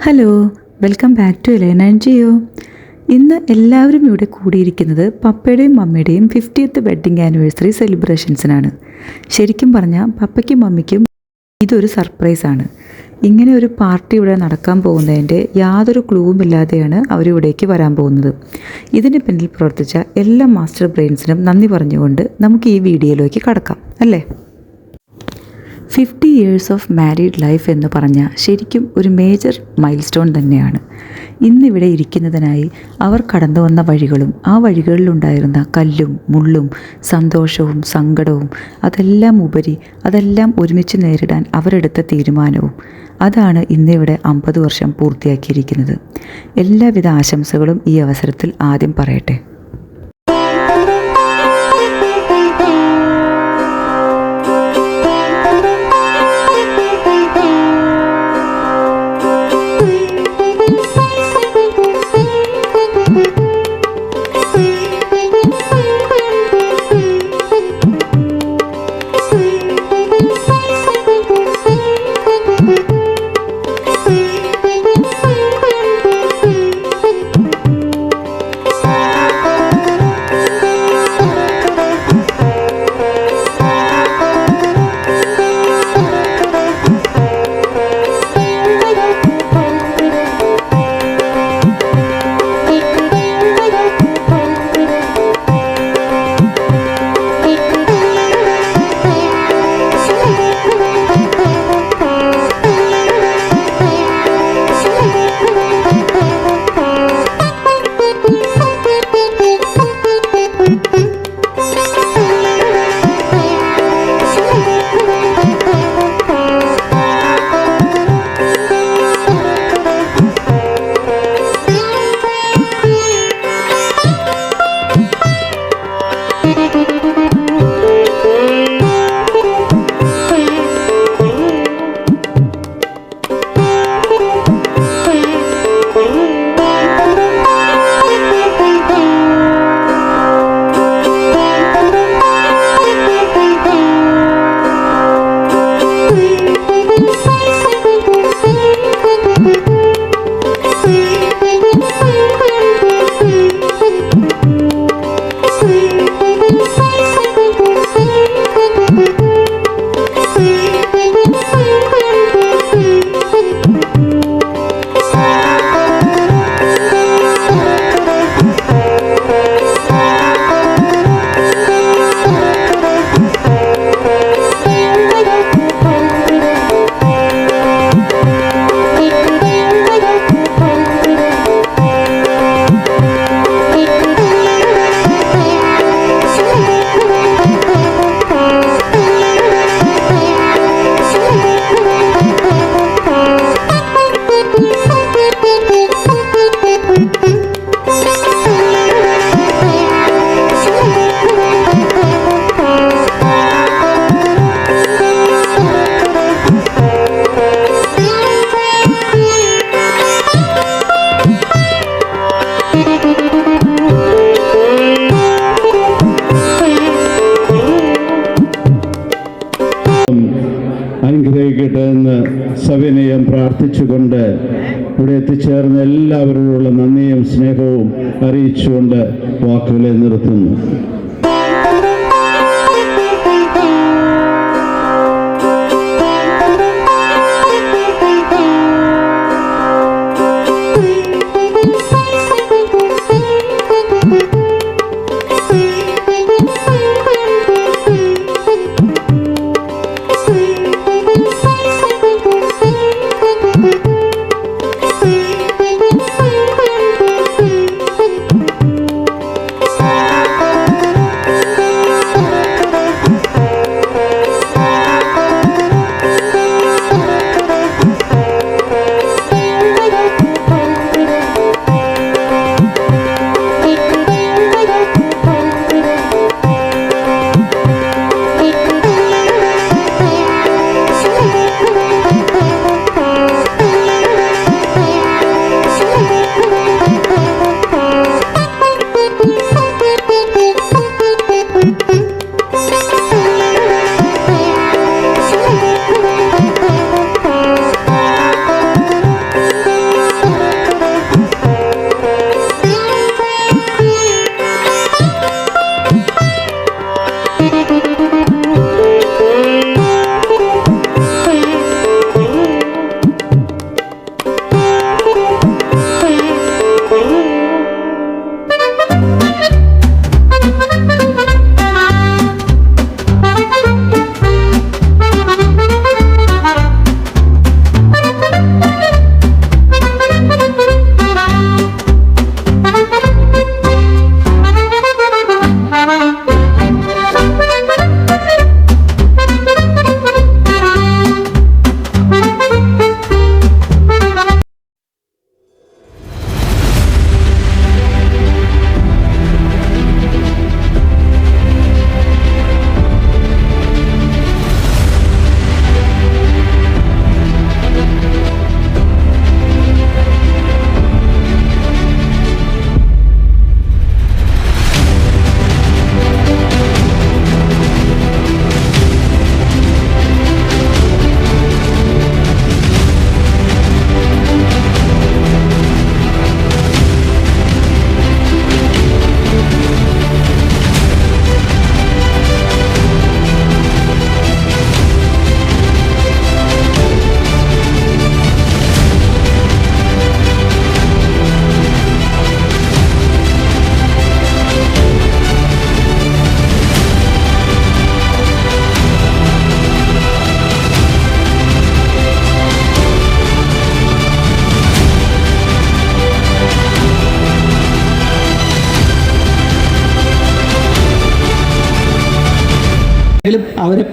Hello, welcome back to Elaina and Jio. ഇന്ന് എല്ലാവരും ഇവിടെ കൂടിയിരിക്കുന്നത് പപ്പയുടെയും മമ്മിയുടെയും 50th വെഡ്ഡിങ് ആനിവേഴ്സറി സെലിബ്രേഷൻസിനാണ്. ശരിക്കും പറഞ്ഞാൽ പപ്പയ്ക്കും മമ്മിക്കും ഇതൊരു സർപ്രൈസാണ്. ഇങ്ങനെ ഒരു പാർട്ടി ഇവിടെ നടക്കാൻ പോകുന്നതിൻ്റെ യാതൊരു ക്ലൂവും ഇല്ലാതെയാണ് അവരിവിടേക്ക് വരാൻ പോകുന്നത്. ഇതിന് പിന്നിൽ പ്രവർത്തിച്ച എല്ലാ മാസ്റ്റർ ബ്രെയിൻസിനും നന്ദി പറഞ്ഞുകൊണ്ട് നമുക്ക് ഈ വീഡിയോയിലേക്ക് കടക്കാം അല്ലേ. 50 years ഓഫ് മാരീഡ് ലൈഫ് എന്ന് പറഞ്ഞാൽ ശരിക്കും ഒരു മേജർ മൈൽ സ്റ്റോൺ തന്നെയാണ്. ഇന്നിവിടെ ഇരിക്കുന്നതിനായി അവർ കടന്നു വന്ന വഴികളും ആ വഴികളിലുണ്ടായിരുന്ന കല്ലും മുള്ളും സന്തോഷവും സങ്കടവും അതെല്ലാം ഒരുമിച്ച് നേരിടാൻ അവരെടുത്ത തീരുമാനവും അതാണ് ഇന്നിവിടെ 50 വർഷം പൂർത്തിയാക്കിയിരിക്കുന്നത്. എല്ലാവിധ ആശംസകളും ഈ അവസരത്തിൽ ആദ്യം പറയട്ടെ. അനുഗ്രഹിക്കട്ടെ എന്ന് സവിനയം പ്രാർത്ഥിച്ചുകൊണ്ട് ഇവിടെ എത്തിച്ചേർന്ന എല്ലാവരോടുള്ള നന്ദിയും സ്നേഹവും അറിയിച്ചുകൊണ്ട് വാക്കുകളെ നിർത്തുന്നു.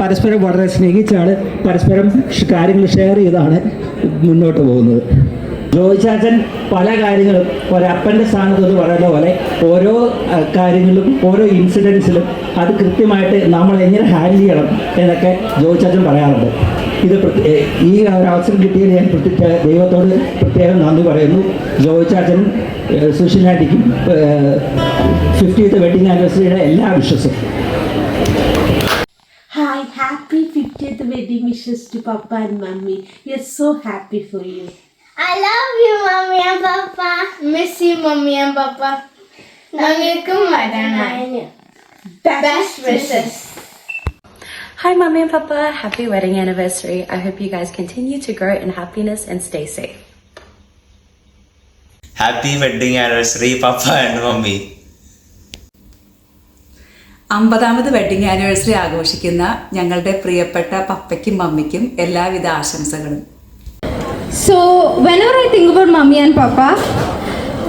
പരസ്പരം വളരെ സ്നേഹിച്ചാണ്, പരസ്പരം കാര്യങ്ങൾ ഷെയർ ചെയ്താണ് മുന്നോട്ട് പോകുന്നത്. ജോയ് ചാച്ചൻ പല കാര്യങ്ങളും ഒരപ്പൻ്റെ സ്ഥാനത്ത് എന്ന് പറയുന്ന പോലെ ഓരോ കാര്യങ്ങളിലും ഓരോ ഇൻസിഡൻസിലും അത് കൃത്യമായിട്ട് നമ്മൾ എങ്ങനെ ഹാൻഡിൽ ചെയ്യണം എന്നൊക്കെ ജോയ് ചാച്ചൻ പറയാറുണ്ട്. ഇത് ഈ ഒരു അവസരം കിട്ടിയതിൽ ഞാൻ ദൈവത്തോട് പ്രത്യേകം നന്ദി പറയുന്നു. ജോയ് ചാച്ചനും സുഷിനാട്ടിക്കും 50th വെഡിങ് ആനിവേഴ്സറിയുടെ എല്ലാ വിഷസും. Hi, happy 50th wedding wishes to Papa and Mummy. We are so happy for you. I love you, Mommy and Papa. Miss you, Mommy and Papa. Nangalkum varanai. Best wishes. Hi, Mommy and Papa. Happy wedding anniversary. I hope you guys continue to grow in happiness and stay safe. Happy wedding anniversary, Papa and Mummy. 50th wedding anniversary ആഘോഷിക്കുന്ന ഞങ്ങളുടെ പ്രിയപ്പെട്ട പപ്പയ്ക്കും മമ്മിക്കും എല്ലാവിധ ആശംസകളും. So, whenever I think about Mummy and Papa,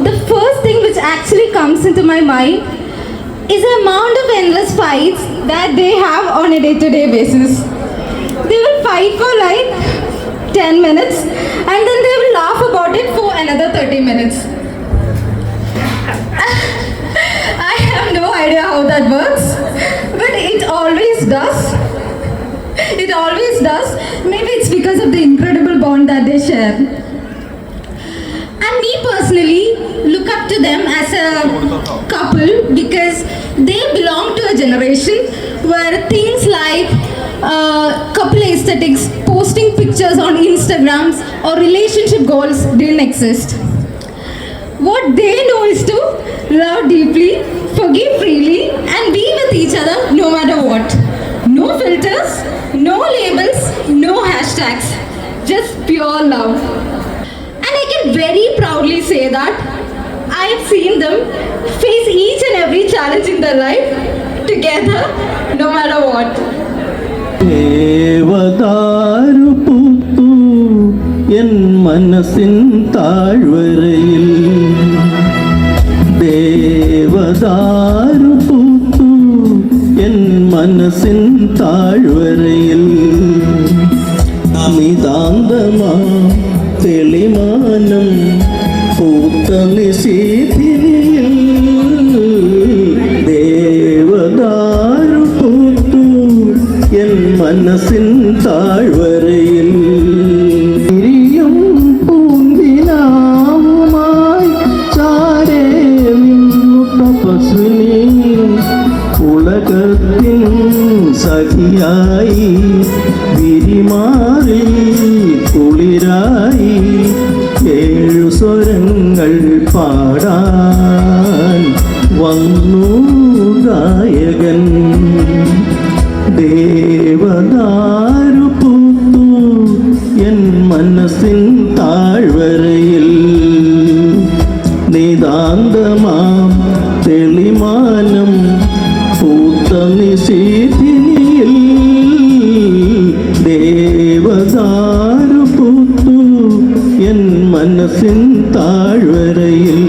the first thing which actually comes into my mind is the amount of endless fights that they have on a day-to-day basis. They will fight for like 10 minutes and then they will laugh about it for another 30 minutes. I have no idea how that works, but it always does. It always does. Maybe it's because of the incredible bond that they share. And me personally look up to them as a couple because they belong to a generation where things like couple aesthetics, posting pictures on Instagrams or relationship goals didn't exist. What they know is to love deeply, forgive freely and be with each other no matter what. No filters, no labels, no hashtags, just pure love. And I can very proudly say that I have seen them face each and every challenge in their life together no matter what. ദേവദാരു പൂത്തു N മനസ്സിൻ താഴ്വരയിൽ, ദേവദാരു പൂത്തു N മനസ്സിൻ താഴ്വരയിൽ, നിതാന്തമാ തെളിമാനം പൂത്ത നിശീഥിനിയിൽ, ദേവദാരു പൂത്തു എൻ മനസ്സിൻ താഴ്വരയിൽ, തിരിയും പൂന്തിനാവുമായി ചാരേ നിന്നു തപസ്വിനി, ഉലകത്തിൻ സഖിയായി വിരിമാറി കുളിരായി, 7 സ്വരങ്ങൾ പാടാൻ വന്നു ഗായകൻ. ദേവദാരു പൂത്തു എൻ മനസ്സിൻ താഴ്വരയിൽ, നിതാന്തമാം തെളിമാനം പൂത്ത നിശീഥിനിയിൽ, ദേവദാരു പൂത്തു എൻ മനസ്സിൻ താഴ്വരയിൽ.